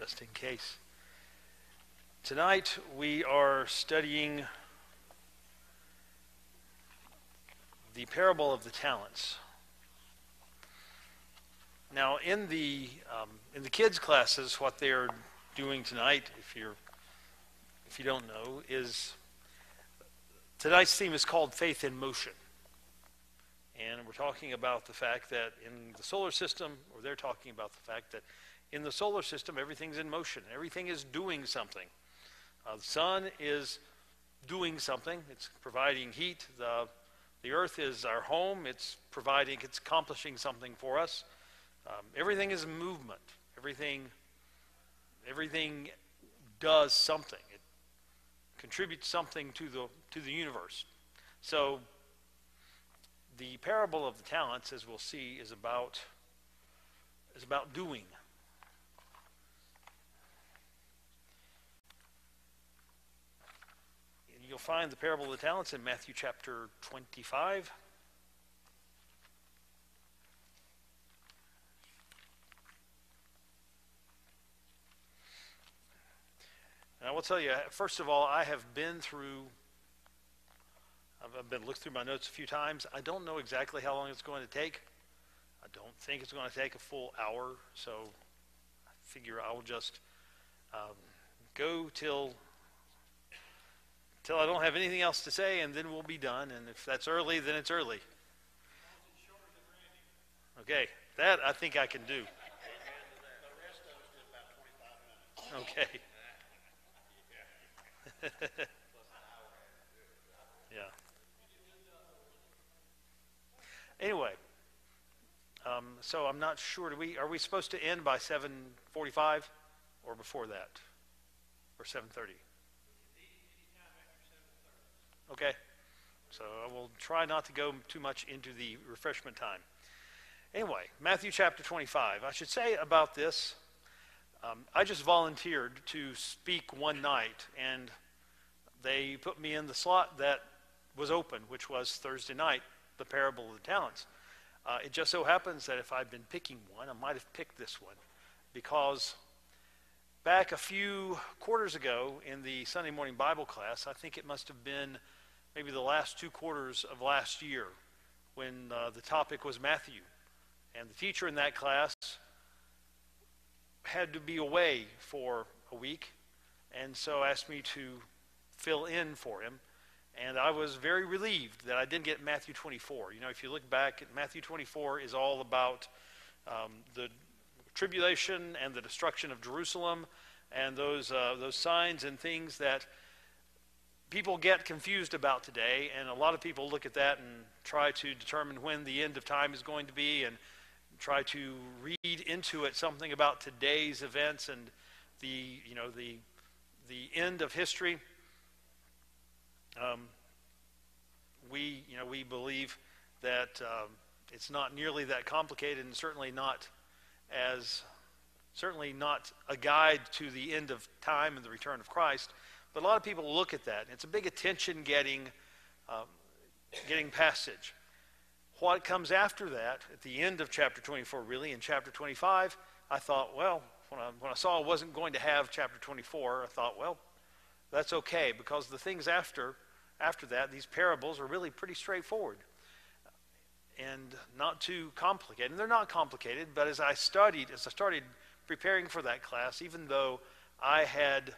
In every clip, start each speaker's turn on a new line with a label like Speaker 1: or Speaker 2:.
Speaker 1: just in case. Tonight we are studying the parable of the talents. Now, in the kids' classes, what they're doing tonight, if you don't know, is tonight's theme is called Faith in Motion. And we're talking about the fact that in the solar system, or they're talking about the fact that in the solar system, everything's in motion. Everything is doing something. The sun is doing something. It's providing heat. The earth is our home. It's accomplishing something for us. Everything is movement. Everything does something. It contributes something to the universe. So the parable of the talents, as we'll see, is about doing. And you'll find the parable of the talents in Matthew chapter 25. And I will tell you, first of all, I've been looked through my notes a few times. I don't know exactly how long it's going to take. I don't think it's going to take a full hour, so I figure I will just go till I don't have anything else to say, and then we'll be done. And if that's early, then it's early. Okay, that I think I can do. Okay. Yeah. Anyway, so I'm not sure. Are we supposed to end by 7:45 or before that, or 7:30? Okay. So I will try not to go too much into the refreshment time. Anyway, Matthew chapter 25. I should say about this, I just volunteered to speak one night, and they put me in the slot that was open, which was Thursday night, the parable of the talents. It just so happens that if I'd been picking one, I might have picked this one, because back a few quarters ago in the Sunday morning Bible class, I think it must have been maybe the last 2 quarters of last year, when the topic was Matthew, and the teacher in that class had to be away for a week, and so asked me to fill in for him. And I was very relieved that I didn't get Matthew 24. You know, if you look back, Matthew 24 is all about the tribulation and the destruction of Jerusalem, and those signs and things that people get confused about today. And a lot of people look at that and try to determine when the end of time is going to be, and try to read into it something about today's events and the end of history. We believe that it's not nearly that complicated, and certainly not a guide to the end of time and the return of Christ. But a lot of people look at that, and it's a big attention-getting passage. What comes after that, at the end of chapter 24, really, in chapter 25, I thought, well, when I saw I wasn't going to have chapter 24, I thought, well, that's okay, because the things after that, these parables, are really pretty straightforward and not too complicated. And they're not complicated, but as I started preparing for that class, even though I had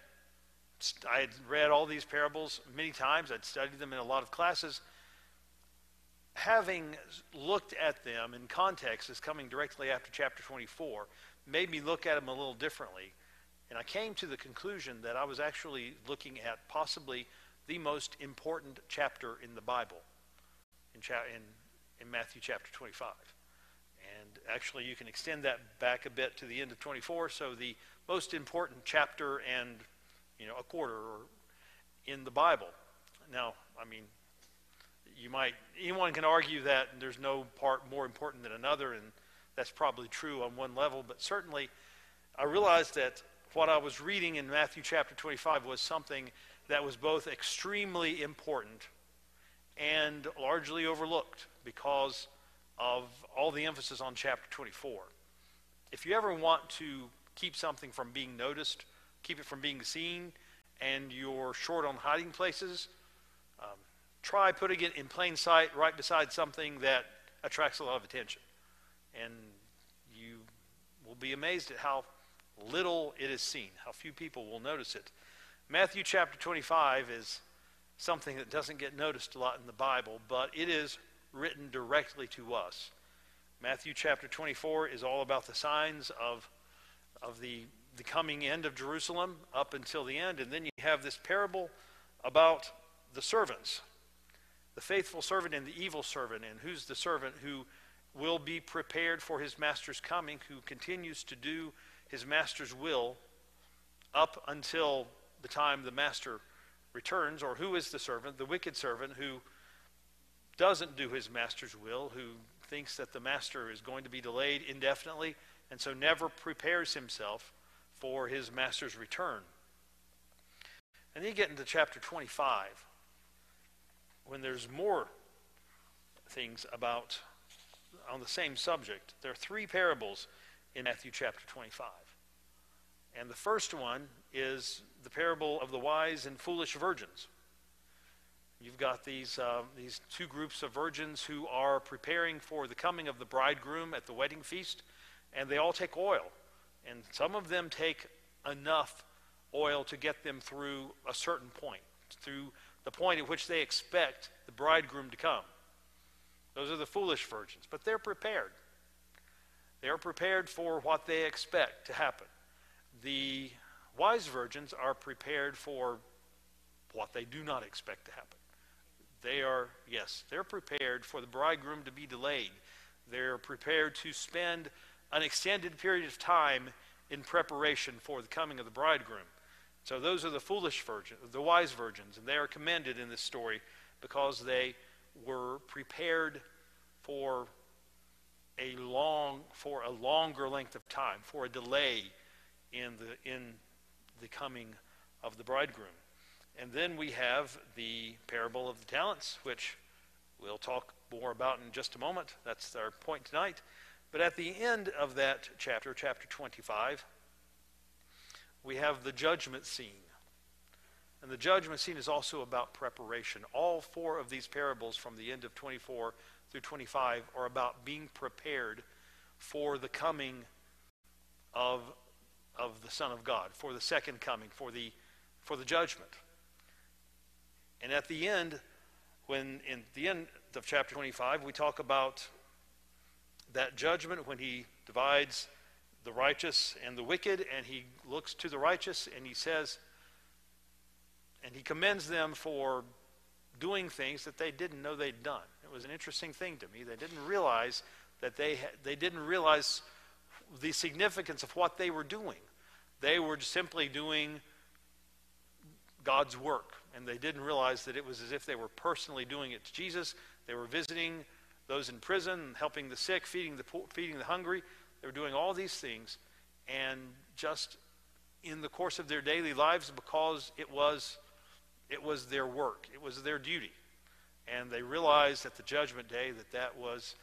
Speaker 1: read all these parables many times, I'd studied them in a lot of classes, having looked at them in context as coming directly after chapter 24 made me look at them a little differently. And I came to the conclusion that I was actually looking at possibly the most important chapter in the Bible, in Matthew chapter 25. And actually you can extend that back a bit to the end of 24, so the most important chapter and a quarter in the Bible. Now, I mean, anyone can argue that there's no part more important than another, and that's probably true on one level, but certainly I realized that what I was reading in Matthew chapter 25 was something that was both extremely important and largely overlooked because of all the emphasis on chapter 24. If you ever want to keep something from being noticed, keep it from being seen, and you're short on hiding places, try putting it in plain sight right beside something that attracts a lot of attention. And you will be amazed at how little it is seen, how few people will notice it. Matthew chapter 25 is something that doesn't get noticed a lot in the Bible, but it is written directly to us. Matthew chapter 24 is all about the signs of the coming end of Jerusalem up until the end. And then you have this parable about the servants, the faithful servant and the evil servant. And who's the servant who will be prepared for his master's coming, who continues to do his master's will up until the time the master returns? Or who is the servant, the wicked servant, who doesn't do his master's will, who thinks that the master is going to be delayed indefinitely, and so never prepares himself for his master's return? And then you get into chapter 25, when there's more things about on the same subject. There are three parables in Matthew chapter 25. And the first one is the parable of the wise and foolish virgins. You've got these two groups of virgins who are preparing for the coming of the bridegroom at the wedding feast, and they all take oil. And some of them take enough oil to get them through a certain point, through the point at which they expect the bridegroom to come. Those are the foolish virgins, but they're prepared. They're prepared for what they expect to happen. The wise virgins are prepared for what they do not expect to happen. They're prepared for the bridegroom to be delayed. They're prepared to spend an extended period of time in preparation for the coming of the bridegroom. So those are the foolish virgins, the wise virgins, and they are commended in this story because they were prepared for a longer length of time, for a delay in the coming of the bridegroom. And then we have the parable of the talents, which we'll talk more about in just a moment. That's our point tonight. But at the end of that chapter, chapter 25, we have the judgment scene. And the judgment scene is also about preparation. All four of these parables from the end of 24 through 25 are about being prepared for the coming of the Son of God, for the second coming, for the judgment. And at the end, in the end of chapter 25, we talk about that judgment when he divides the righteous and the wicked, and he looks to the righteous and he says, and he commends them for doing things that they didn't know they'd done. It was an interesting thing to me. They didn't realize that they didn't realize the significance of what they were doing. They were simply doing God's work, and they didn't realize that it was as if they were personally doing it to Jesus. They were visiting those in prison, helping the sick, feeding the hungry. They were doing all these things, and just in the course of their daily lives, because it was their work, it was their duty. And they realized at the judgment day that was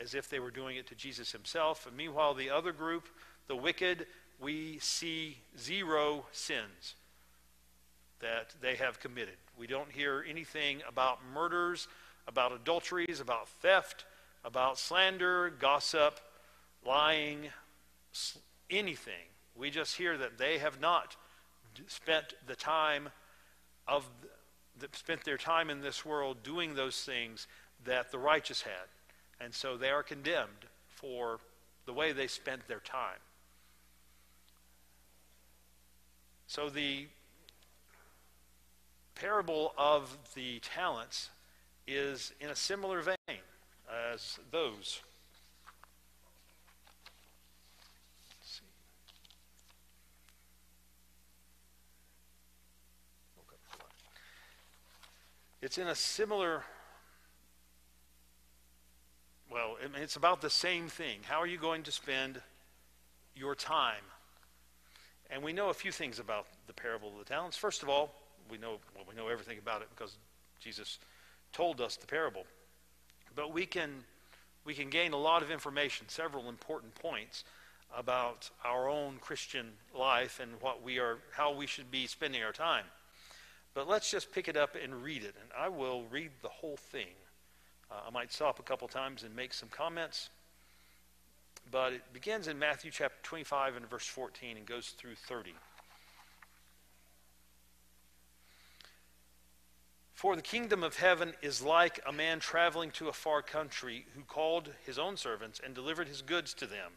Speaker 1: as if they were doing it to Jesus himself. And meanwhile, the other group, the wicked, we see zero sins that they have committed. We don't hear anything about murders, about adulteries, about theft, about slander, gossip, lying, anything. We just hear that they have not spent their time in this world doing those things that the righteous had. And so they are condemned for the way they spent their time. So the parable of the talents is in a similar vein as those. Let's see. It's in a similar, it's about the same thing. How are you going to spend your time? And we know a few things about the parable of the talents. First of all, we know everything about it because Jesus told us the parable. But we can gain a lot of information, several important points about our own Christian life and how we should be spending our time. But let's just pick it up and read it. And I will read the whole thing. I might stop a couple times and make some comments. But it begins in Matthew chapter 25 and verse 14 and goes through 30. For the kingdom of heaven is like a man traveling to a far country, who called his own servants and delivered his goods to them.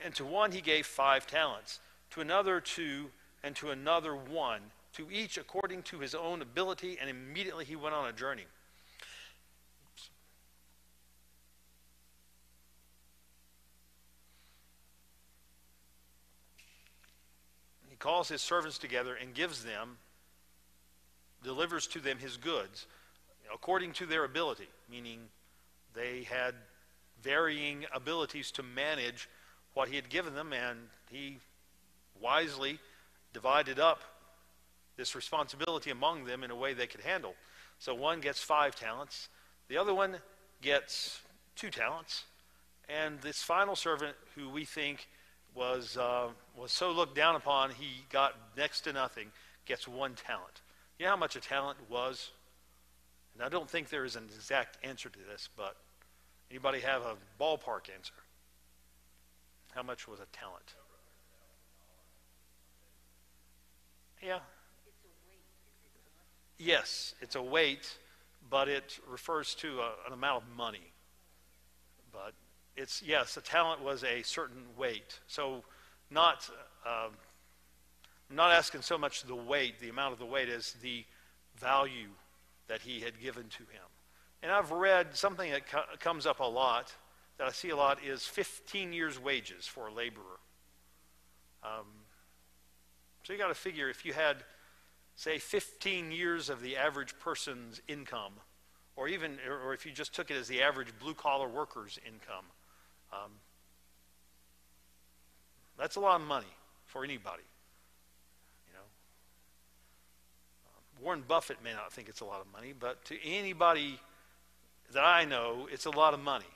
Speaker 1: And to one he gave 5 talents, to another 2, and to another 1, to each according to his own ability, and immediately he went on a journey. He calls his servants together and delivers to them his goods according to their ability, meaning they had varying abilities to manage what he had given them, and he wisely divided up this responsibility among them in a way they could handle. So one gets 5 talents, the other one gets 2 talents, and this final servant, who we think was so looked down upon he got next to nothing, gets 1 talent. You know how much a talent was? And I don't think there is an exact answer to this, but anybody have a ballpark answer? How much was a talent? Yeah. Yes, it's a weight, but it refers to an amount of money. But yes, a talent was a certain weight. So not I'm not asking so much the amount of the weight, as the value that he had given to him. And I've read something that comes up a lot, that I see a lot, is 15 years' wages for a laborer. So you got to figure, if you had, say, 15 years of the average person's income, or if you just took it as the average blue-collar worker's income, that's a lot of money for anybody. Warren Buffett may not think it's a lot of money, but to anybody that I know, it's a lot of money.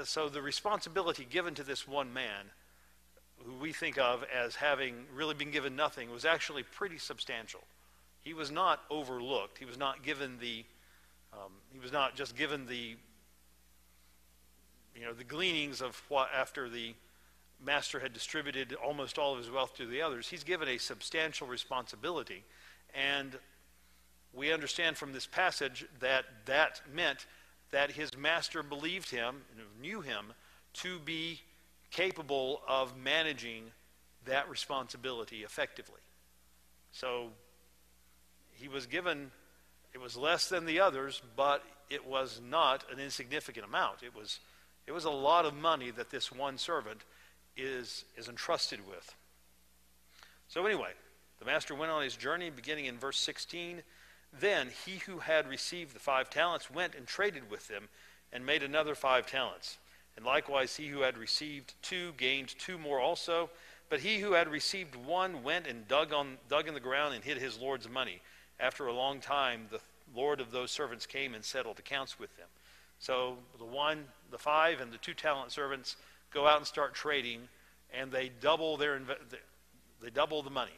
Speaker 1: So the responsibility given to this one man, who we think of as having really been given nothing, was actually pretty substantial. He was not overlooked. He was not given the gleanings of what, after the master had distributed almost all of his wealth to the others. He's given a substantial responsibility. And we understand from this passage that meant that his master believed him, knew him, to be capable of managing that responsibility effectively. So he was given, it was less than the others, but it was not an insignificant amount. It was a lot of money that this one servant is entrusted with. So anyway, the master went on his journey, beginning in verse 16. Then he who had received the 5 talents went and traded with them, and made another 5 talents. And likewise he who had received 2 gained 2 more also. But he who had received 1 went and dug in the ground and hid his Lord's money. After a long time the Lord of those servants came and settled accounts with them. So the 5 and the 2 talent servants go out and start trading, and they double the money.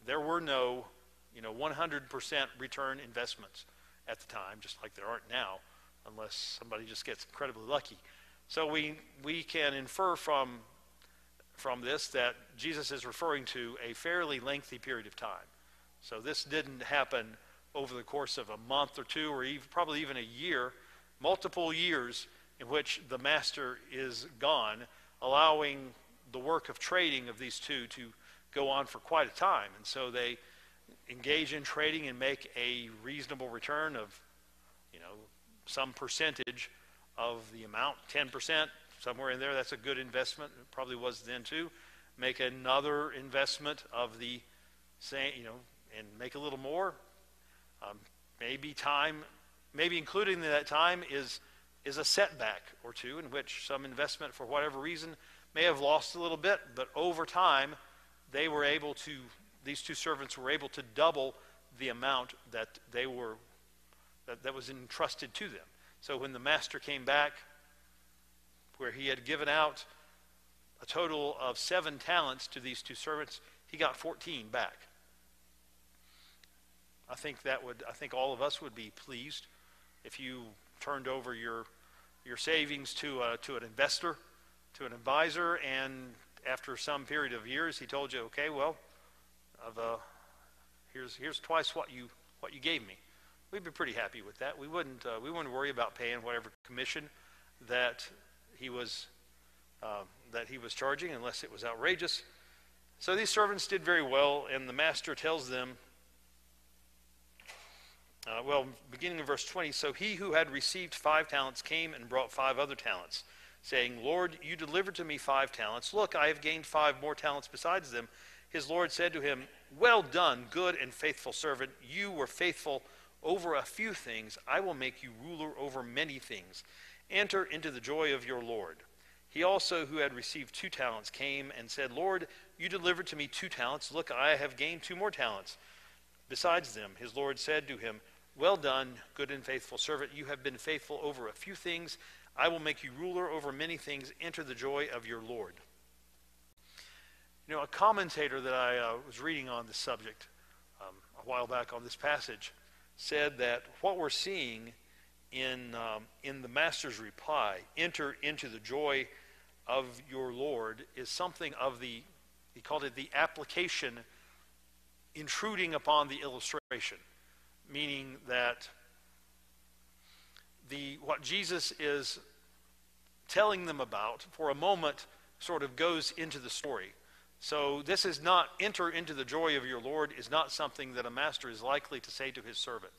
Speaker 1: There were no 100% return investments at the time, just like there aren't now, unless somebody just gets incredibly lucky. So we can infer from this that Jesus is referring to a fairly lengthy period of time. So this didn't happen over the course of a month or 2, or probably even a year, multiple years in which the master is gone, allowing the work of trading of these 2 to go on for quite a time. And so they engage in trading and make a reasonable return of some percentage of the amount, 10%, somewhere in there. That's a good investment. It probably was then too. Make another investment of the same, and make a little more. Maybe including that time is a setback or 2, in which some investment, for whatever reason, may have lost a little bit, but over time these 2 servants were able to double the amount that was entrusted to them. So when the master came back, where he had given out a total of 7 talents to these 2 servants. He got 14 back. I think all of us would be pleased if you turned over your savings to an investor, to an advisor, and after some period of years, he told you, okay, well, here's twice what you gave me. We'd be pretty happy with that. We wouldn't worry about paying whatever commission that he was charging, unless it was outrageous. So these servants did very well, and the master tells them, beginning in verse 20, so he who had received 5 talents came and brought 5 other talents, saying, Lord, you delivered to me 5 talents. Look, I have gained 5 more talents besides them. His Lord said to him, well done, good and faithful servant. You were faithful over a few things. I will make you ruler over many things. Enter into the joy of your Lord. He also, who had received 2 talents, came and said, Lord, you delivered to me 2 talents. Look, I have gained 2 more talents besides them. His Lord said to him, well done, good and faithful servant. You have been faithful over a few things. I will make you ruler over many things. Enter the joy of your Lord. You know, a commentator that I was reading on this subject a while back on this passage said that what we're seeing in the master's reply, enter into the joy of your Lord, is something of he called it the application intruding upon the illustration, meaning that what Jesus is telling them about for a moment sort of goes into the story. So this is not, enter into the joy of your Lord is not something that a master is likely to say to his servant,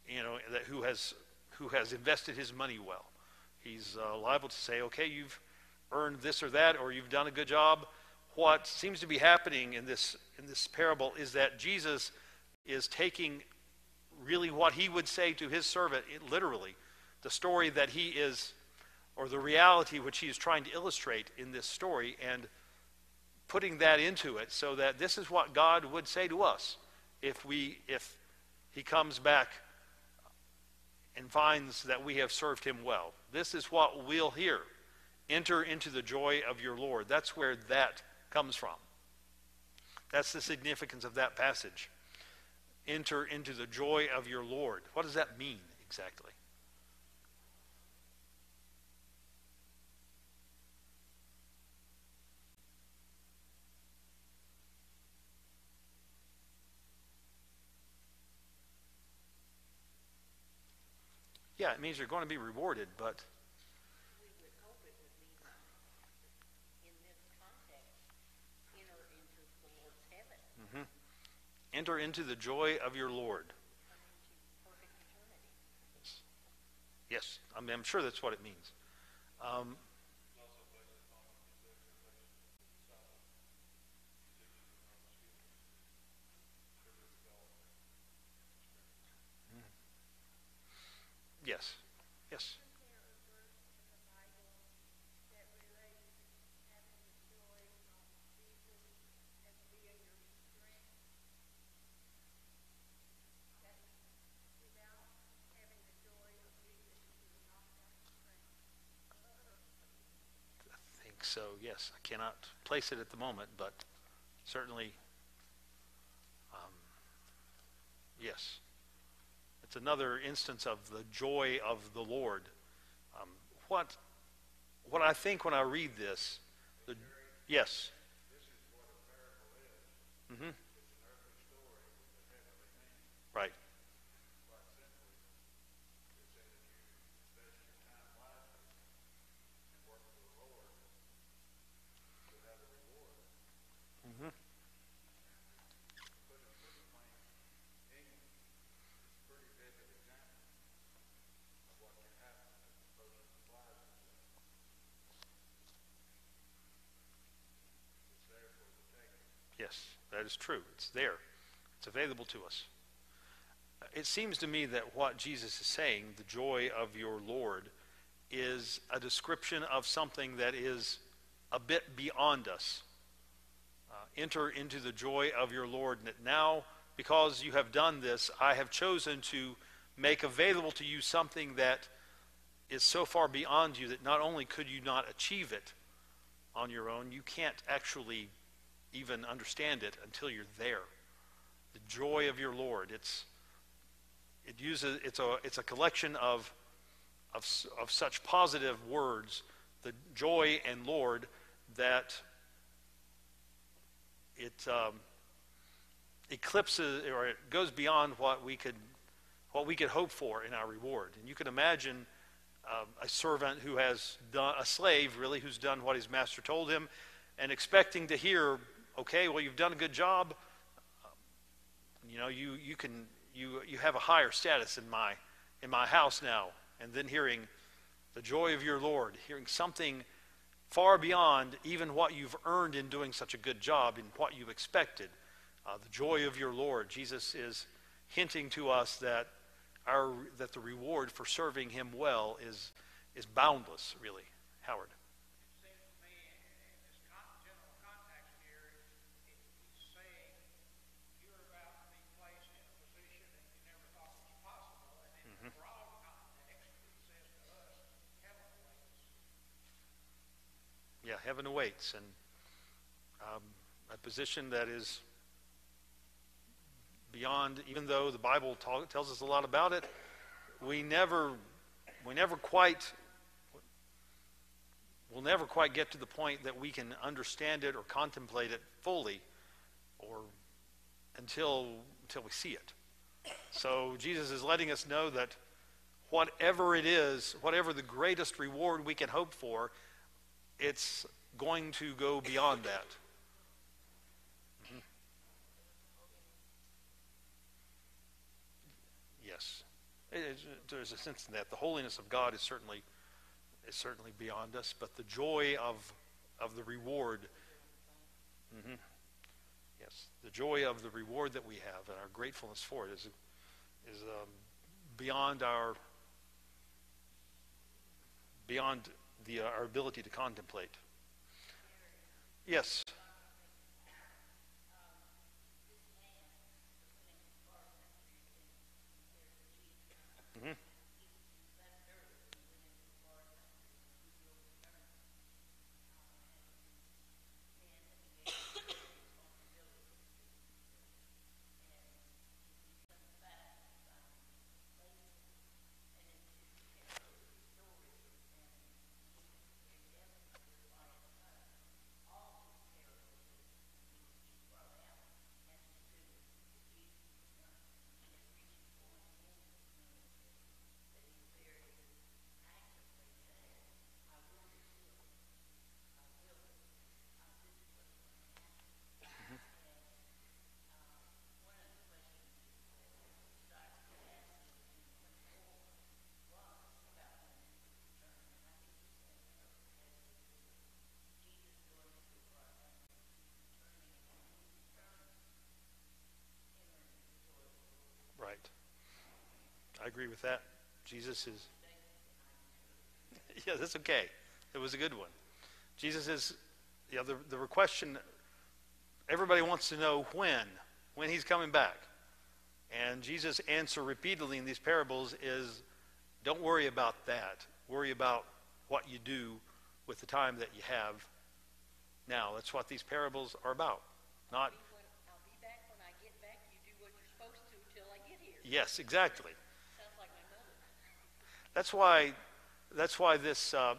Speaker 1: you know, that who has invested his money well. He's liable to say, okay, you've earned this or that, or you've done a good job. What seems to be happening in this parable is that Jesus is taking really what he would say to his servant, literally, the story that he is, or the reality which he is trying to illustrate in this story, and putting that into it so that this is what God would say to us if he comes back and finds that we have served him well. This is what we'll hear. Enter into the joy of your Lord. That's where that comes from. That's the significance of that passage. Enter into the joy of your Lord. What does that mean exactly? Yeah, it means you're going to be rewarded, but
Speaker 2: we would hope it would mean, in this context, enter into the Lord's heaven.
Speaker 1: enter into the joy of your Lord.
Speaker 2: Come into perfect eternity.
Speaker 1: Yes, I'm sure that's what it means. Yes, yes. So yes, I cannot place it at the moment, but certainly, yes, it's another instance of the joy of the Lord. What I think when I read this, yes. Mm-hmm. Right. Mm-hmm. Yes, that is true. It's there. It's available to us. It seems to me that what Jesus is saying, the joy of your Lord, is a description of something that is a bit beyond us. Enter into the joy of your Lord. And that now, because you have done this, I have chosen to make available to you something that is so far beyond you that not only could you not achieve it, on your own. You can't actually even understand it until you're there. The joy of your Lord. It's a collection of such positive words, the joy and Lord, that it eclipses, or it goes beyond what we could hope for in our reward. And you can imagine a servant who has done, a slave really, who's done what his master told him, and expecting to hear, okay, well, you've done a good job. You have a higher status in my house now. And then hearing the joy of your Lord, hearing something far beyond even what you've earned in doing such a good job and what you expected. The joy of your Lord. Jesus is hinting to us that the reward for serving him well is boundless, really. Howard.
Speaker 3: It seems to me, in this general context here, he's saying you're about to be placed in a position that you never thought was possible. And in the broad context, he says to us, heaven awaits.
Speaker 1: Yeah, heaven awaits. And a position that is beyond, even though the Bible tells us a lot about it, we'll never quite get to the point that we can understand it or contemplate it fully, or until we see it. So Jesus is letting us know that whatever it is, whatever the greatest reward we can hope for, it's going to go beyond that. Yes, there's a sense in that. The holiness of God is certainly beyond us, but the joy of the reward, yes, the joy of the reward that we have and our gratefulness for it is beyond our ability to contemplate. Yes. Right. I agree with that. Jesus is... Yeah, that's okay. It was a good one. Jesus is... Yeah, the question... Everybody wants to know when he's coming back. And Jesus' answer repeatedly in these parables is, don't worry about that. Worry about what you do with the time that you have now. That's what these parables are about. Not...
Speaker 2: I'll be back when I get back. You do what you're supposed to till I get here.
Speaker 1: Yes, exactly.
Speaker 2: Sounds like my mother.
Speaker 1: That's why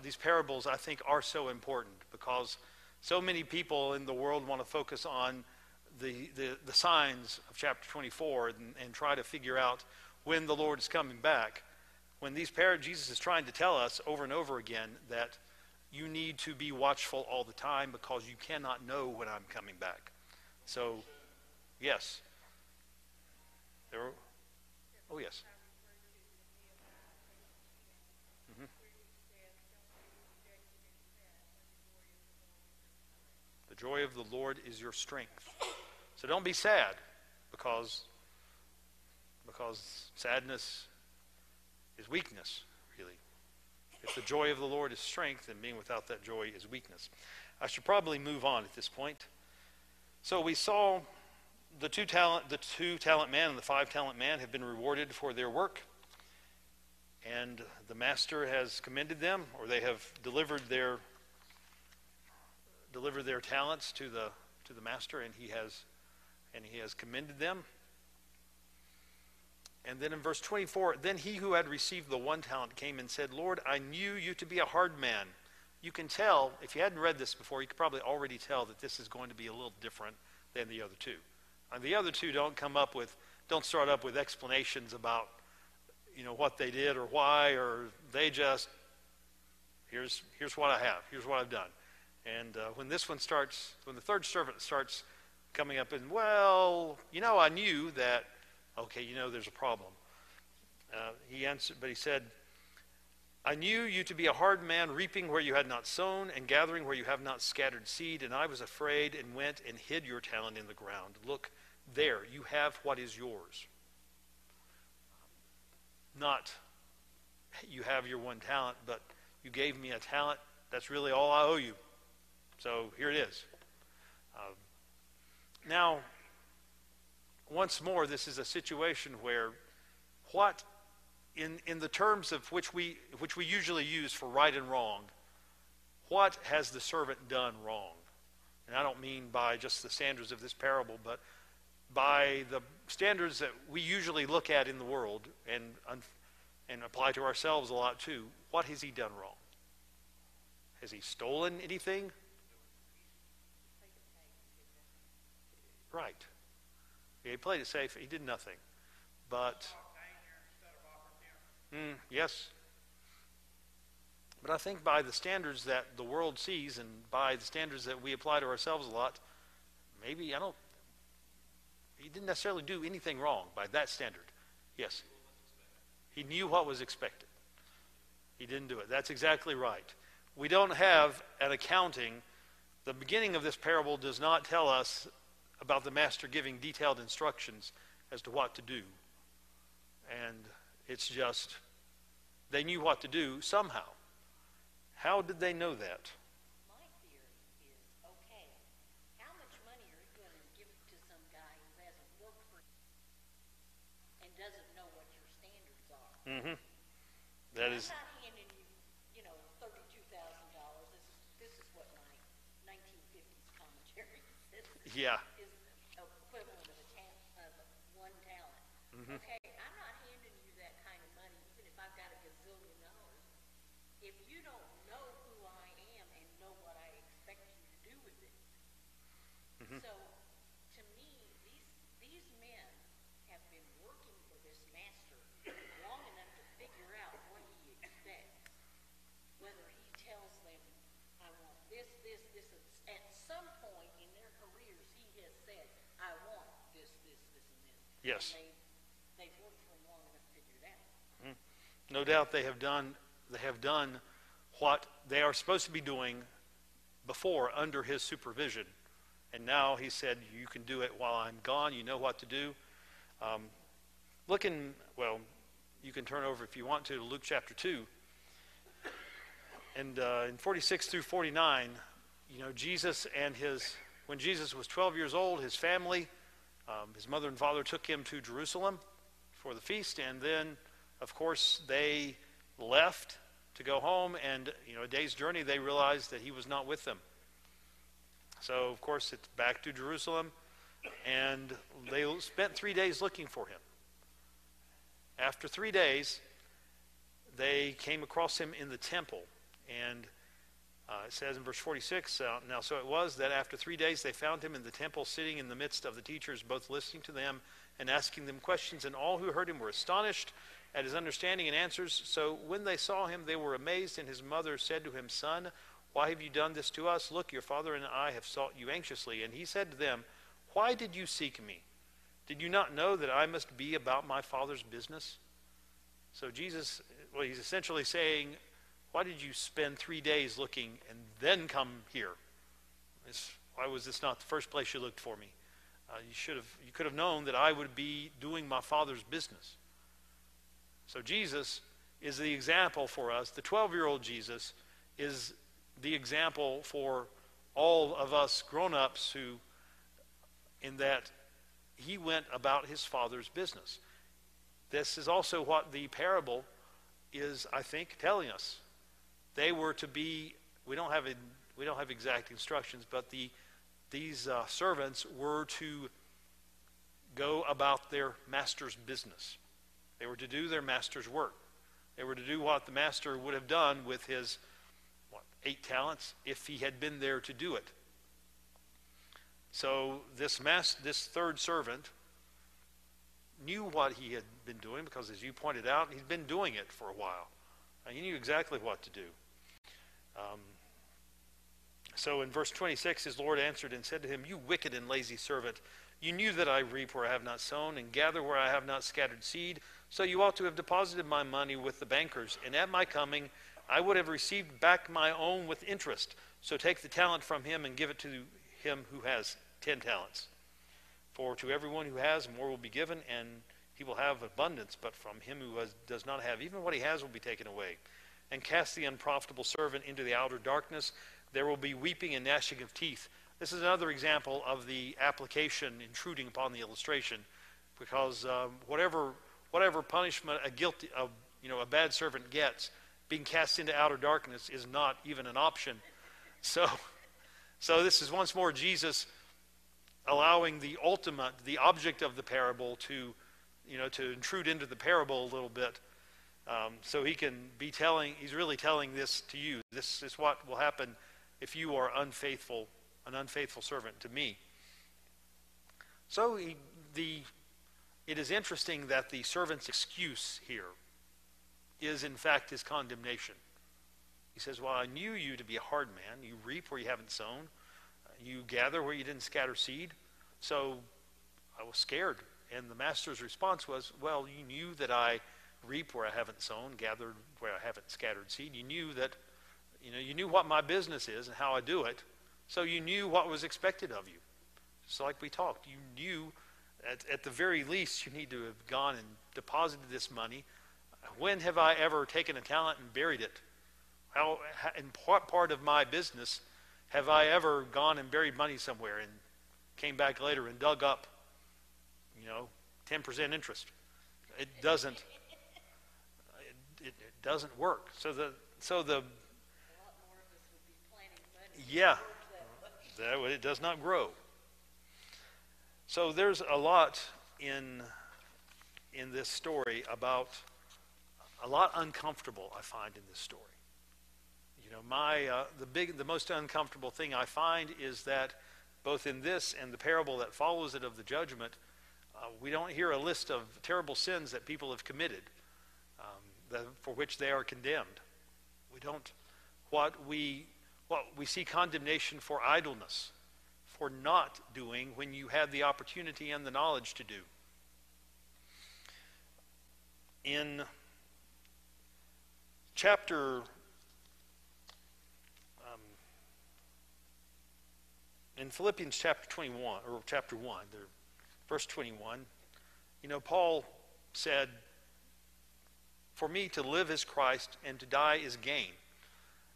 Speaker 1: these parables, I think, are so important, because so many people in the world want to focus on the signs of chapter 24 and try to figure out when the Lord is coming back. When Jesus is trying to tell us over and over again that you need to be watchful all the time, because you cannot know when I'm coming back. So, yes. Oh, yes. The joy of the Lord is your strength. So don't be sad, because sadness is weakness, really. If the joy of the Lord is strength, then being without that joy is weakness. I should probably move on at this point. So we saw the two talent man and the 5 talent man have been rewarded for their work, and the master has commended them, or they have delivered their deliver their talents to the master, and he has commended them. And then in verse 24, then he who had received the 1 talent came and said, Lord, I knew you to be a hard man. You can tell, if you hadn't read this before, you could probably already tell that this is going to be a little different than the other two. And the other two don't start up with explanations about, what they did or why, or they just, here's what I have, here's what I've done. And when the third servant starts coming up and, well, I knew that, okay, there's a problem. He answered, but he said, I knew you to be a hard man, reaping where you had not sown and gathering where you have not scattered seed, and I was afraid and went and hid your talent in the ground. Look, there, you have what is yours. Not, you have your 1 talent, but you gave me a talent. That's really all I owe you. So here it is. Now, once more, this is a situation where what, in the terms of which we usually use for right and wrong, what has the servant done wrong? And I don't mean by just the standards of this parable, but by the standards that we usually look at in the world and apply to ourselves a lot too. What has he done wrong? Has he stolen anything? Right. He played it safe. He did nothing. But, yes. But I think by the standards that the world sees and by the standards that we apply to ourselves a lot, he didn't necessarily do anything wrong by that standard. Yes. He knew what was expected. He didn't do it. That's exactly right. We don't have an accounting. The beginning of this parable does not tell us about the master giving detailed instructions as to what to do. And it's just, they knew what to do somehow. How did they know that?
Speaker 2: My theory is, okay, how much money are you going to give to some guy who hasn't worked for you and doesn't know what your standards are?
Speaker 1: Mm-hmm.
Speaker 2: I'm not handing you, $32,000. This is what my 1950s commentary says.
Speaker 1: Yeah.
Speaker 2: Is equivalent of one talent.
Speaker 1: Mm-hmm.
Speaker 2: Okay, I'm not handing you that kind of money, even if I've got $1 gazillion. If you don't know who I am and know what I expect you to do with it.
Speaker 1: Mm-hmm.
Speaker 2: So, to me, these men have been working for this master long enough to figure out what he expects. Whether he tells them, I want this. At some point in their careers, he has said, I want this, and this.
Speaker 1: Yes.
Speaker 2: And they've worked for him long enough to figure it out.
Speaker 1: Mm-hmm. No doubt they have done what they are supposed to be doing before under his supervision. And now he said, you can do it while I'm gone. You know what to do. You can turn over if you want to Luke chapter 2. And in 46 through 49, when Jesus was 12 years old, his family, his mother and father took him to Jerusalem for the feast. And then, of course, they left to go home, and a day's journey they realized that he was not with them. So of course it's back to Jerusalem, and they spent 3 days looking for him. After 3 days, they came across him in the temple, and it says in verse 46, now so it was that after 3 days they found him in the temple, sitting in the midst of the teachers, both listening to them and asking them questions, and all who heard him were astonished at his understanding and answers. So when they saw him, they were amazed, and his mother said to him, Son, why have you done this to us? Look, your father and I have sought you anxiously. And he said to them, Why did you seek me? Did you not know that I must be about my Father's business? So Jesus, he's essentially saying, why did you spend 3 days looking and then come here? Why was this not the first place you looked for me? You could have known that I would be doing my Father's business. So Jesus is the example for us. The 12-year-old Jesus is the example for all of us grown-ups who, in that he went about his Father's business. This is also what the parable is, I think, telling us. They were to be, we don't have We don't have exact instructions, but these servants were to go about their master's business. They were to do their master's work. They were to do what the master would have done with his 8 talents if he had been there to do it. So this third servant knew what he had been doing, because as you pointed out, he'd been doing it for a while. He knew exactly what to do. So in verse 26, his Lord answered and said to him, "You wicked and lazy servant, you knew that I reap where I have not sown and gather where I have not scattered seed. So you ought to have deposited my money with the bankers, and at my coming I would have received back my own with interest. So take the talent from him and give it to him who has 10 talents. For to everyone who has, more will be given, and he will have abundance. But from him who does not have, even what he has will be taken away. And cast the unprofitable servant into the outer darkness. There will be weeping and gnashing of teeth." This is another example of the application intruding upon the illustration, because whatever punishment a bad servant gets, being cast into outer darkness is not even an option. So this is once more Jesus allowing the object of the parable to intrude into the parable a little bit, so he can be he's really telling this to you. This is what will happen if you are an unfaithful servant to me. So it is interesting that the servant's excuse here is in fact his condemnation. He says, "Well, I knew you to be a hard man. You reap where you haven't sown. You gather where you didn't scatter seed. So I was scared." And the master's response was, "Well, you knew that I reap where I haven't sown, gathered where I haven't scattered seed. You knew that, you knew what my business is and how I do it. So you knew what was expected of you." Just like we talked, you knew at the very least you need to have gone and deposited this money. When have I ever taken a talent and buried it? In what part of my business have I ever gone and buried money somewhere and came back later and dug up, 10% interest? It doesn't. It doesn't work. So the
Speaker 2: A lot more of us would be planting money.
Speaker 1: Yeah, it does not grow. So there's a lot in this story about a lot uncomfortable I find in this story. The most uncomfortable thing I find is that both in this and the parable that follows it of the judgment, we don't hear a list of terrible sins that people have committed for which they are condemned. We don't. What we see condemnation for idleness, for not doing when you had the opportunity and the knowledge to do. In Philippians chapter 21, or chapter 1, verse 21, Paul said, "For me to live is Christ and to die is gain."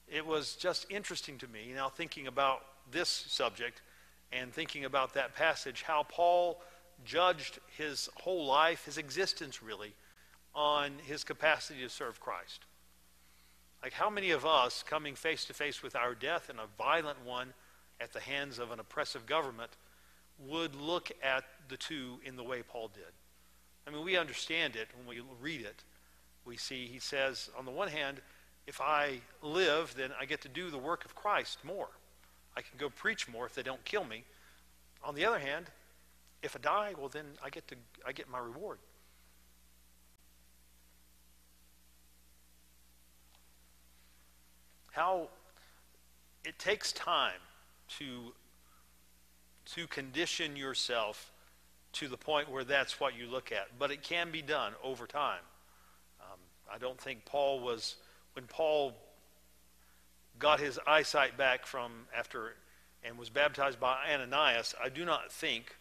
Speaker 1: It was just interesting to me, now thinking about this subject and thinking about that passage, how Paul judged his whole life, his existence really, on his capacity to serve Christ. Like, how many of us, coming face to face with our death, and a violent one at the hands of an oppressive government, would look at the two in the way Paul did? I mean, we understand it when we read it. We see, he says, on the one hand, if I live, then I get to do the work of Christ more. I can go preach more if they don't kill me. On the other hand, if I die, well, then I get my reward. How it takes time to condition yourself to the point where that's what you look at. But it can be done over time. I don't think when Paul got his eyesight back from after and was baptized by Ananias, I do not think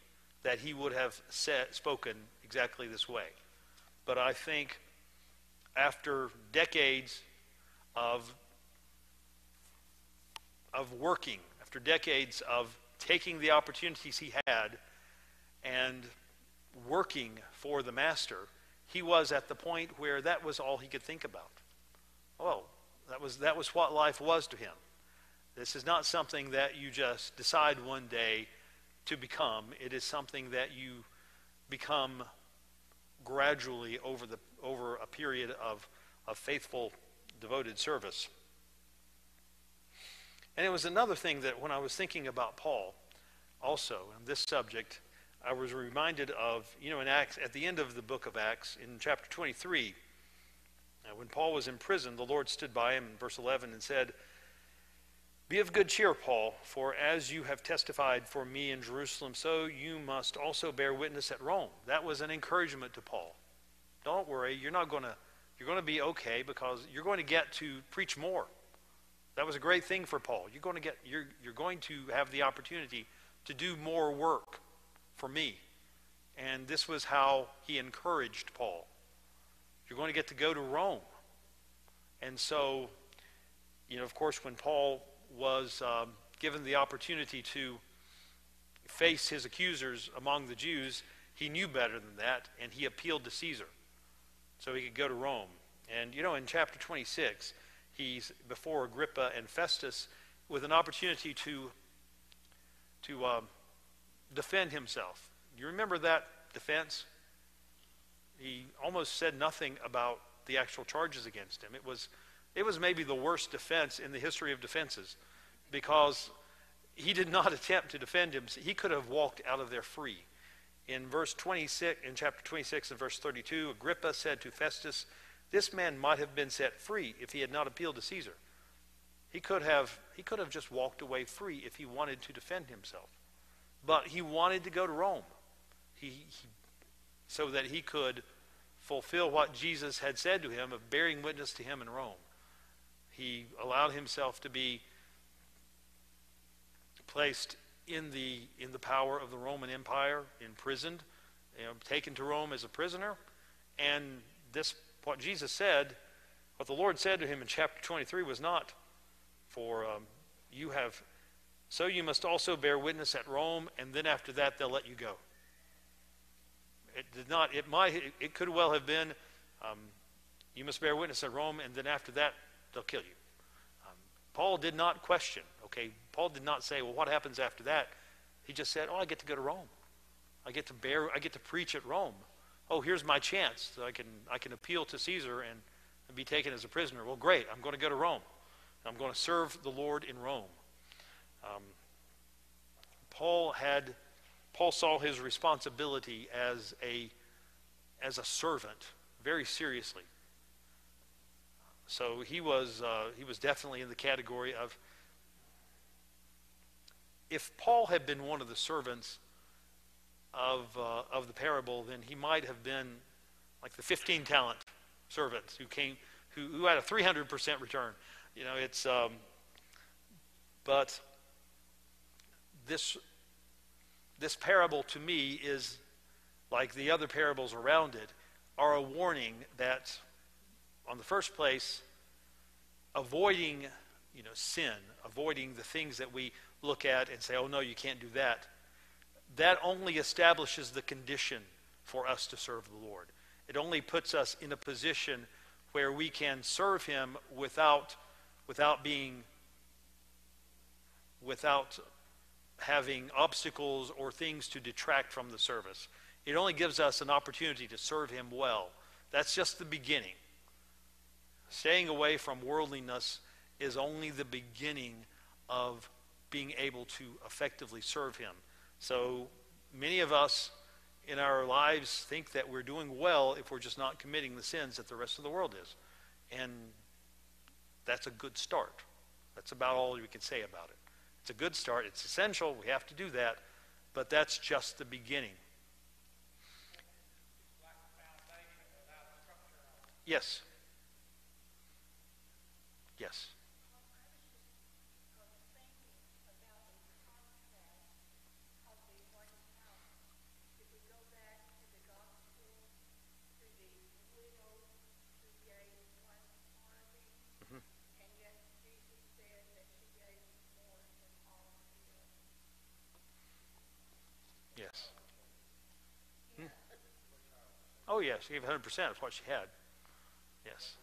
Speaker 1: that he would have spoken exactly this way. But I think after decades of working, after decades of taking the opportunities he had and working for the master, he was at the point where that was all he could think about. Oh, that was what life was to him. This is not something that you just decide one day to become. It is something that you become gradually over a period of faithful, devoted service. And it was another thing that when I was thinking about Paul, also on this subject, I was reminded of, in Acts, at the end of the book of Acts, in chapter 23, when Paul was in prison, the Lord stood by him in verse 11 and said, "Be of good cheer, Paul, for as you have testified for me in Jerusalem, so you must also bear witness at Rome." That was an encouragement to Paul. Don't worry, you're going to be okay, because you're going to get to preach more. That was a great thing for Paul. You're going to have the opportunity to do more work for me. And this was how he encouraged Paul. You're going to get to go to Rome. And so, of course, when Paul was given the opportunity to face his accusers among the Jews, he knew better than that, and he appealed to Caesar so he could go to Rome. And, in chapter 26, he's before Agrippa and Festus with an opportunity to defend himself. You remember that defense? He almost said nothing about the actual charges against him. It was maybe the worst defense in the history of defenses, because he did not attempt to defend him. He could have walked out of there free. In chapter 26 and verse 32, Agrippa said to Festus, "This man might have been set free if he had not appealed to Caesar." He could have just walked away free if he wanted to defend himself. But he wanted to go to Rome so that he could fulfill what Jesus had said to him of bearing witness to him in Rome. He allowed himself to be placed in the power of the Roman Empire, imprisoned, taken to Rome as a prisoner. And what Jesus said, what the Lord said to him in chapter 23 was not for so you must also bear witness at Rome, and then after that they'll let you go. It did not. It could well have been, you must bear witness at Rome, and then after that they'll kill you. Paul did not question. Okay, Paul did not say, well, what happens after that? He just said, I get to go to Rome. I get to preach at Rome. Oh, here's my chance. So I can appeal to Caesar and be taken as a prisoner. Well, great. I'm going to go to Rome. I'm going to serve the Lord in Rome. Paul saw his responsibility as a servant very seriously. So he was definitely in the category of, if Paul had been one of the servants of the parable, then he might have been like the 15 talent servants who had a 300% return. But this parable to me is like the other parables around it, are a warning that, on the first place, avoiding sin, avoiding the things that we look at and say, oh no, you can't do that. That only establishes the condition for us to serve the Lord. It only puts us in a position where we can serve him without having obstacles or things to detract from the service. It only gives us an opportunity to serve him well. That's just the beginning. Staying away from worldliness is only the beginning of being able to effectively serve him. So many of us in our lives think that we're doing well if we're just not committing the sins that the rest of the world is. And that's a good start. That's about all we can say about it. It's a good start. It's essential. We have to do that. But that's just the beginning. Yes. Yes. Yes. Oh, yes. She gave 100% of what she had. Yes.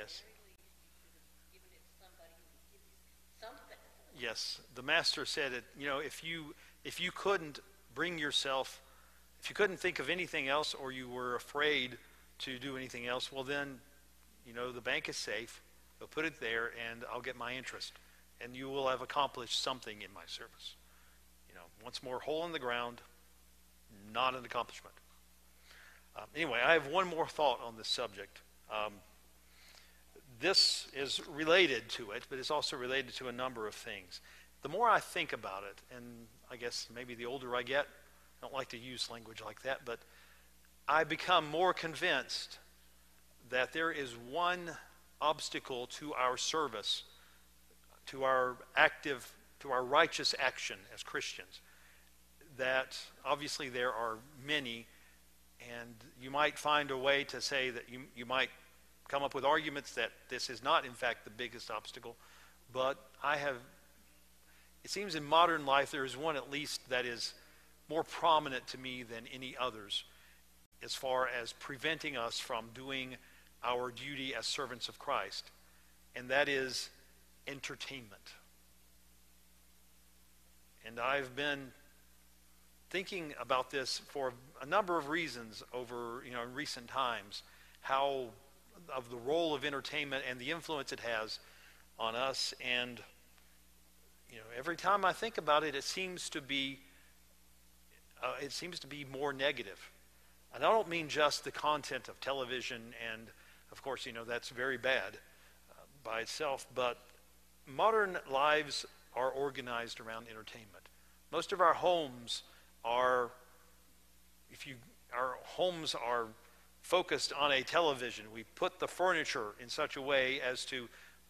Speaker 1: Yes.
Speaker 2: At very least, you should have given it to somebody who would give you something.
Speaker 1: Yes. The master said it, if you couldn't bring yourself, if you couldn't think of anything else, or you were afraid to do anything else, well then, the bank is safe. They'll put it there, and I'll get my interest. And you will have accomplished something in my service. Once more, hole in the ground, not an accomplishment. Anyway, I have one more thought on this subject. This is related to it, but it's also related to a number of things. The more I think about it, and I guess maybe the older I get, I don't like to use language like that, but I become more convinced that there is one obstacle to our service, to our righteous action as Christians. That obviously there are many, and you might find a way to say that you might come up with arguments that this is not in fact the biggest obstacle, but it seems in modern life there is one at least that is more prominent to me than any others as far as preventing us from doing our duty as servants of Christ, and that is entertainment. And I've been thinking about this for a number of reasons over in recent times, how of the role of entertainment and the influence it has on us. And every time I think about it, it seems to be more negative. And I don't mean just the content of television, and of course that's very bad by itself, but modern lives are organized around entertainment. Most of our homes are focused on a television. We put the furniture in such a way as to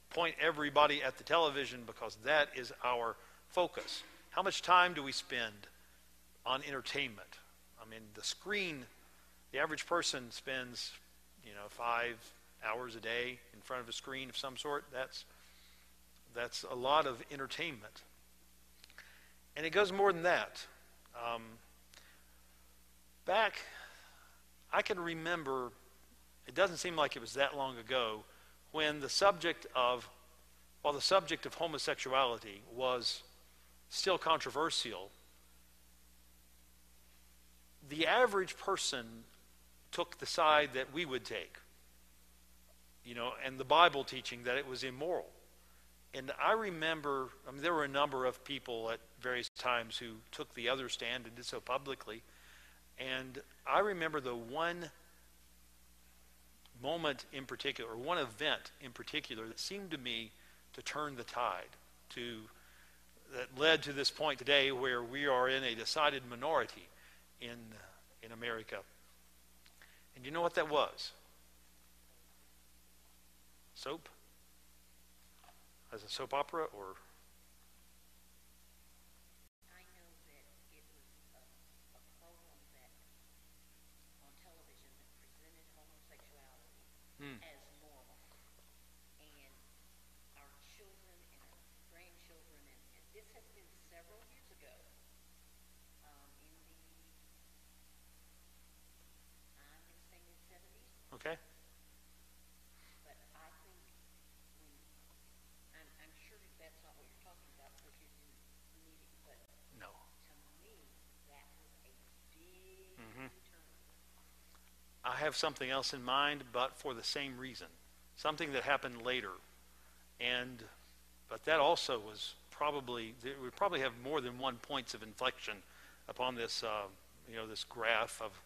Speaker 1: point everybody at the television because that is our focus. How much time do we spend on entertainment? I mean, the average person spends 5 hours a day in front of a screen of some sort. That's a lot of entertainment. And it goes more than that. I can remember, it doesn't seem like it was that long ago, when the subject of homosexuality was still controversial. The average person took the side that we would take, and the Bible teaching that it was immoral. And I remember, there were a number of people at various times who took the other stand and did so publicly. And I remember the one moment in particular, or one event in particular, that seemed to me to turn the tide, that led to this point today where we are in a decided minority in America. And you know what that was? Soap? As a soap opera, or?
Speaker 2: I know that it was a program that on television that presented homosexuality as normal. And our children and our grandchildren, and this has been several years ago, in the, I'm going to say mid-70s.
Speaker 1: Okay.
Speaker 2: But I think I'm sure that's not what you're talking about because you didn't need it, but
Speaker 1: No.
Speaker 2: to me, that was a big turn.
Speaker 1: I have something else in mind, but for the same reason. Something that happened later. But that also was we probably have more than one points of inflection upon this, this graph of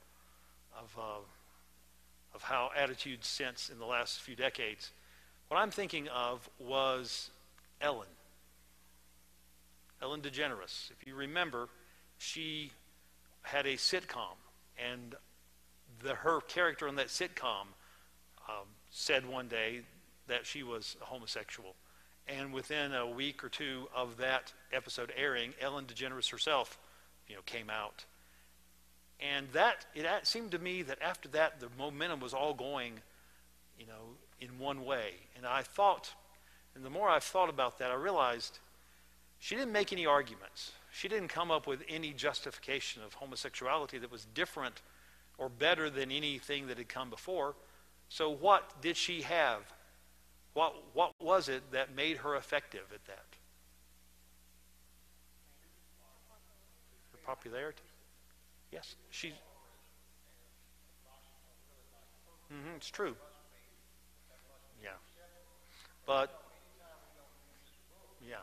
Speaker 1: how attitudes since in the last few decades. What I'm thinking of was Ellen DeGeneres. If you remember, she had a sitcom, and her character on that sitcom said one day that she was a homosexual. And within a week or two of that episode airing, Ellen DeGeneres herself, came out. And it seemed to me that after that, the momentum was all going, in one way. And I thought, and the more I've thought about that, I realized she didn't make any arguments. She didn't come up with any justification of homosexuality that was different or better than anything that had come before. So what did she have What was it that made her effective at that? Her popularity? Yes, she's. It's true. Yeah, but yeah,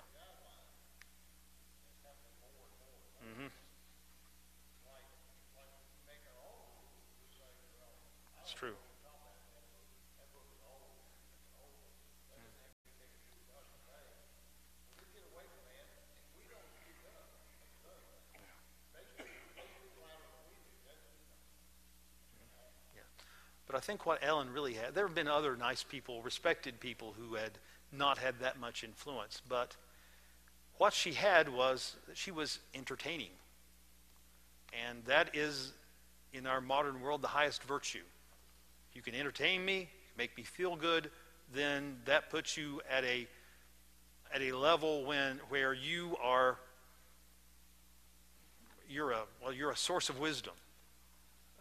Speaker 1: hmm it's true. Yeah. But I think what Ellen really had, there have been other nice people, respected people who had not had that much influence, but what she had was that she was entertaining. And that is, in our modern world, the highest virtue. If you can entertain me, make me feel good, then that puts you at a level where you're a source of wisdom.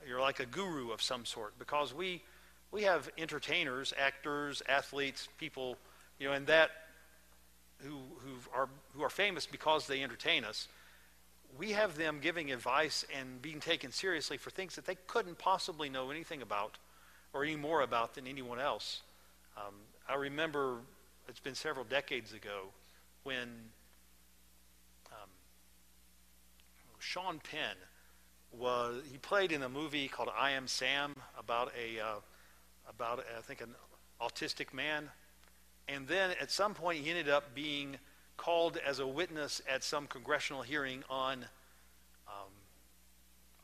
Speaker 1: You're like a guru of some sort, because we have entertainers, actors, athletes, people, and that who are famous because they entertain us. We have them giving advice and being taken seriously for things that they couldn't possibly know anything about or any more about than anyone else. I remember, it's been several decades ago, when Sean Penn he played in a movie called I Am Sam about I think an autistic man, and then at some point he ended up being called as a witness at some congressional hearing on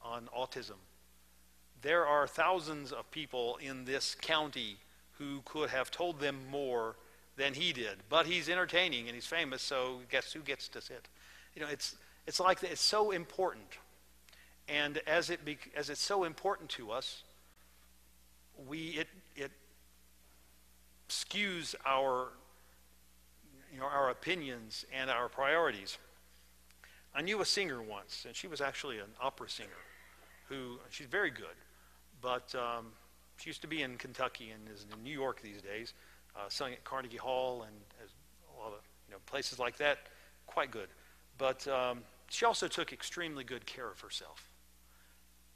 Speaker 1: autism. There are thousands of people in this county who could have told them more than he did, but he's entertaining and he's famous, so guess who gets to sit? It's like that. It's so important, and as it's so important to us, it skews our opinions and our priorities. I knew a singer once, and she was actually an opera singer. She's very good, but she used to be in Kentucky and is in New York these days, sung at Carnegie Hall and has a lot of places like that. Quite good, but she also took extremely good care of herself.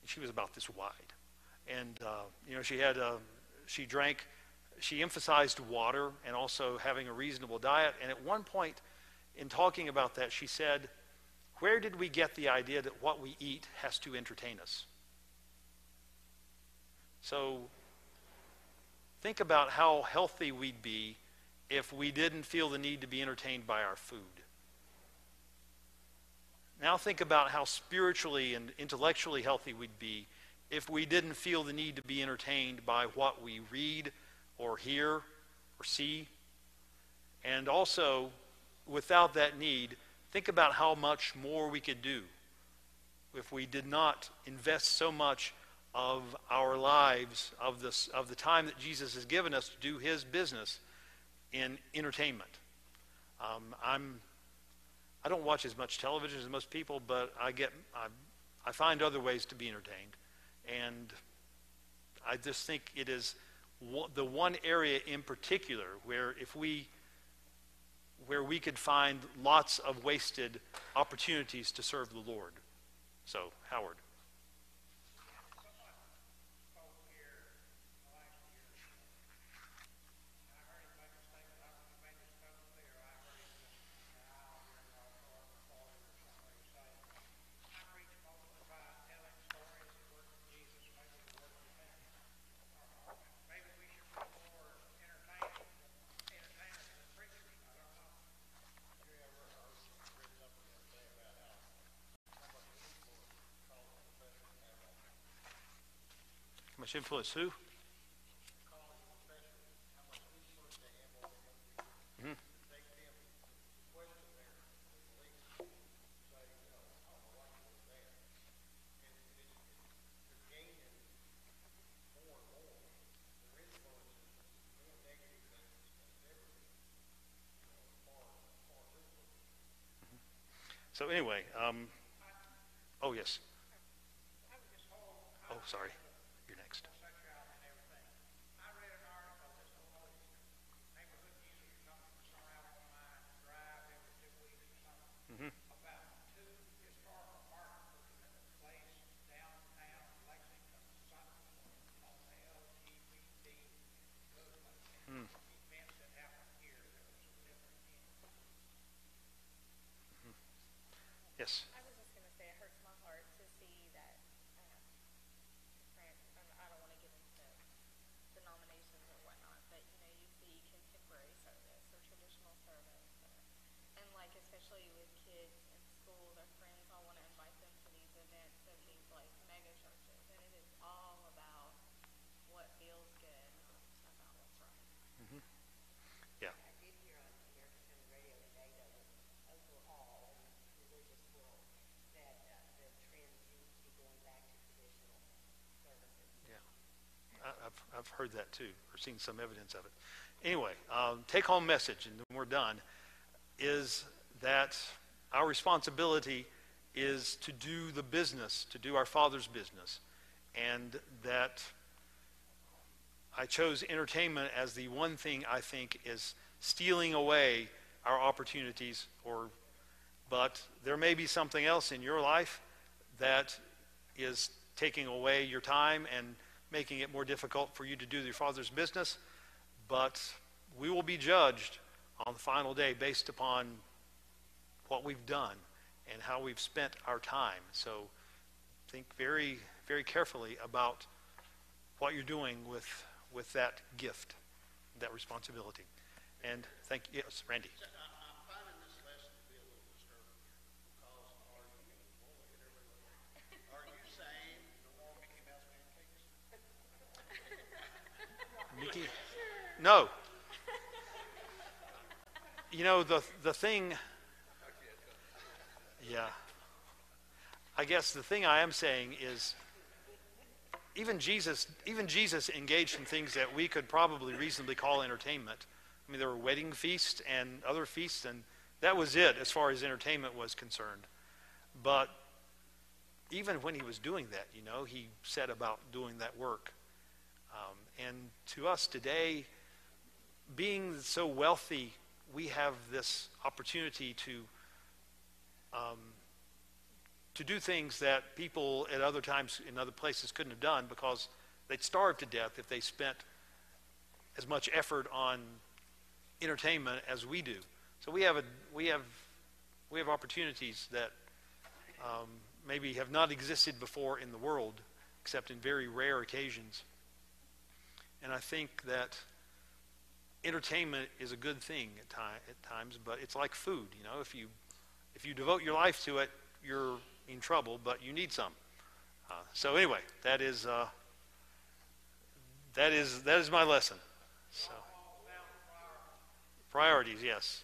Speaker 1: She was about this wide, and she emphasized water and also having a reasonable diet. And at one point in talking about that, she said, "Where did we get the idea that what we eat has to entertain us?" So think about how healthy we'd be if we didn't feel the need to be entertained by our food. Now think about how spiritually and intellectually healthy we'd be if we didn't feel the need to be entertained by what we read or hear or see. And also, without that need, think about how much more we could do if we did not invest so much of our lives, of the time that Jesus has given us to do his business in entertainment. I don't watch as much television as most people, but I find other ways to be entertained. And I just think it is the one area in particular where we could find lots of wasted opportunities to serve the Lord. So, Howard. How much influence who? Mm-hmm. So anyway, oh yes. Oh, sorry. You're next.
Speaker 4: especially with kids in school, their friends all want to invite them to these events of these like mega churches, and it is all about what feels good, not about what's right.
Speaker 1: Yeah.
Speaker 2: I did hear on American radio today, though, that overall in the religious world, that the trend seems to be going back to traditional services.
Speaker 1: Yeah. I've heard that too, or seen some evidence of it. Anyway, take-home message, and then we're done, is that our responsibility is to do the business, to do our Father's business, and that I chose entertainment as the one thing I think is stealing away our opportunities, but there may be something else in your life that is taking away your time and making it more difficult for you to do your Father's business, but we will be judged on the final day based upon what we've done and how we've spent our time. So think very, very carefully about what you're doing with that gift, that responsibility. And thank you. Yes, Randy.
Speaker 3: I'm finding this lesson to be a little disturbing because are you saying no more Mickey Mouse pancakes?
Speaker 1: Mickey? No. You know, the thing, yeah. I guess the thing I am saying is even Jesus engaged in things that we could probably reasonably call entertainment. I mean, there were wedding feasts and other feasts, and that was it as far as entertainment was concerned. But even when he was doing that, you know, he set about doing that work. And to us today, being so wealthy, we have this opportunity to do things that people at other times in other places couldn't have done because they'd starve to death if they spent as much effort on entertainment as we do. So we have opportunities that maybe have not existed before in the world, except in very rare occasions. And I think that entertainment is a good thing at times, but it's like food. You know, if you devote your life to it, you're in trouble, but you need some. So anyway, that is my lesson. So priorities, yes.